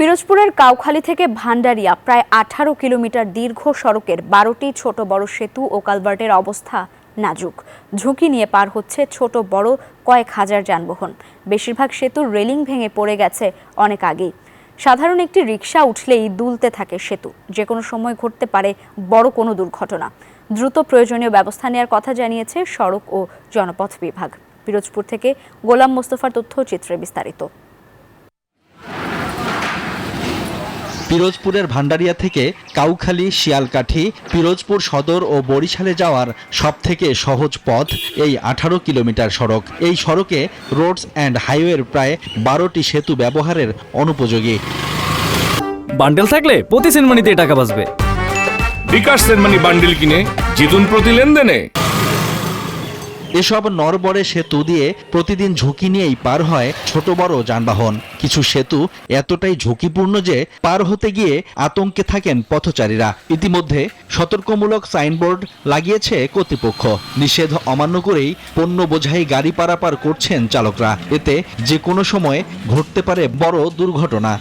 পিরোজপুরের কাউখালী থেকে ভান্ডারিয়া প্রায় 18 কিলোমিটার দীর্ঘ সড়কের 12টি ছোট বড় সেতু ও কালভার্টের অবস্থা নাজুক। ঝুঁকি নিয়ে পার হচ্ছে ছোট বড় কয়েক হাজার যানবাহন। বেশিরভাগ সেতুর রেলিং ভেঙে পড়ে গেছে অনেক আগেই। সাধারণ একটি রিকশা উঠলেই দুলতে থাকে সেতু। যে কোনো সময় ঘটতে পারে বড় কোনো দুর্ঘটনা। দ্রুত প্রয়োজনীয় ব্যবস্থা নেওয়ার কথা জানিয়েছে সড়ক ও জনপথ বিভাগ। পিরোজপুর থেকে গোলাম মোস্তফার তথ্যচিত্রে বিস্তারিত। পিরোজপুরের ভান্ডারিয়া থেকে কাউখালী, শিয়ালকাঠি, পিরোজপুর সদর ও বরিশালে যাওয়ার সবথেকে সহজ পথ এই 18 কিলোমিটার সড়ক। এই সড়কে রোডস অ্যান্ড হাইওয়ের প্রায় 12টি সেতু ব্যবহারের অনুপযোগী। বান্ডেল থাকলে প্রতি সেনমানিতে টাকা বাঁচবে। বিকাশ সেনমানি বান্ডেল কিনে জিতুন প্রতি লেনদেনে। এসব নরবরে সেতু দিয়ে প্রতিদিন ঝুঁকি নিয়েই পার হয় ছোট বড় যানবাহন। কিছু সেতু এতটাই ঝুঁকিপূর্ণ যে পার হতে গিয়ে আতঙ্কে থাকেন পথচারীরা। ইতিমধ্যে সতর্কমূলক সাইনবোর্ড লাগিয়েছে কর্তৃপক্ষ। নিষেধ অমান্য করেই পণ্য বোঝাই গাড়ি পারাপার করছেন চালকরা। এতে যে কোনো সময় ঘটতে পারে বড় দুর্ঘটনা।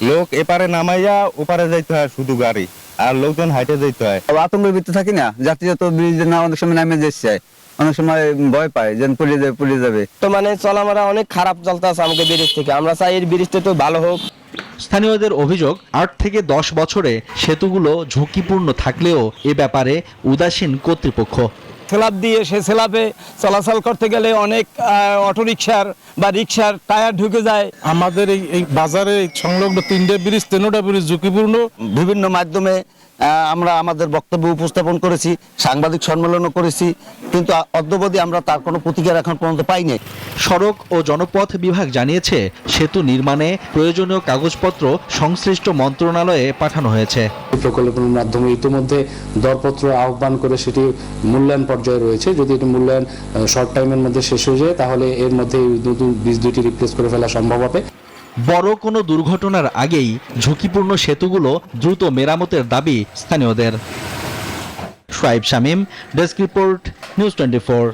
লোক এপারে নামাইয়া ওপারে যাইতে হয় শুধু গাড়ি, আর লোকজন হাইটে যাইতে হয়। আতঙ্কের ভিতরে থাকি না, যাত্রীরা তো ব্রিজে না অনেক সময় নামে যাচ্ছে, অনেক সময় ভয় পায় যেন পড়ে যাবে। তো মানে চলাফেরা অনেক খারাপ চলতেছে আমাকে ব্রিজ থেকে। আমরা চাই এই ব্রিজটা তো ভালো হোক। স্থানীয়দের অভিযোগ 8 থেকে 10 বছরে সেতুগুলো ঝুঁকিপূর্ণ থাকলেও এ ব্যাপারে উদাসীন কর্তৃপক্ষ। স্ল্যাব দিয়ে সে স্ল্যাবে চলাচল করতে গেলে অনেক অটোরিকশার বা রিকশার টায়ার ঢুকে যায়। আমাদের এই বাজারে সংলগ্ন 3টে ব্রিজ 3টা ব্রিজ ঝুঁকিপূর্ণ। বিভিন্ন মাধ্যমে আমরা আমাদের বক্তব্য উপস্থাপন করেছি, সাংবাদিক সম্মেলনও করেছি, কিন্তু অদ্যাবধি আমরা তার কোনো প্রতিকার এখন পর্যন্ত পাইনি। সড়ক ও জনপথ বিভাগ জানিয়েছে সেতু নির্মাণে প্রয়োজনীয় কাগজপত্র সংশ্লিষ্ট মন্ত্রণালয়ে পাঠানো হয়েছে। প্রকল্পের মাধ্যমে ইতিমধ্যে দরপত্র আহ্বান করে সেটি মূল্যায়ন পর্যায়ে রয়েছে। যদি এটি মূল্যায়ন শর্ট টাইমের মধ্যে শেষ হয়ে যায় তাহলে এর মধ্যে নতুন ব্রিজ দুটি রিপ্লেস করে ফেলা সম্ভব হবে। বড় কোনো দুর্ঘটনার আগেই ঝুঁকিপূর্ণ সেতুগুলো দ্রুত মেরামতের দাবি স্থানীয়দের। Shoaib Shamim, desk report, news 24।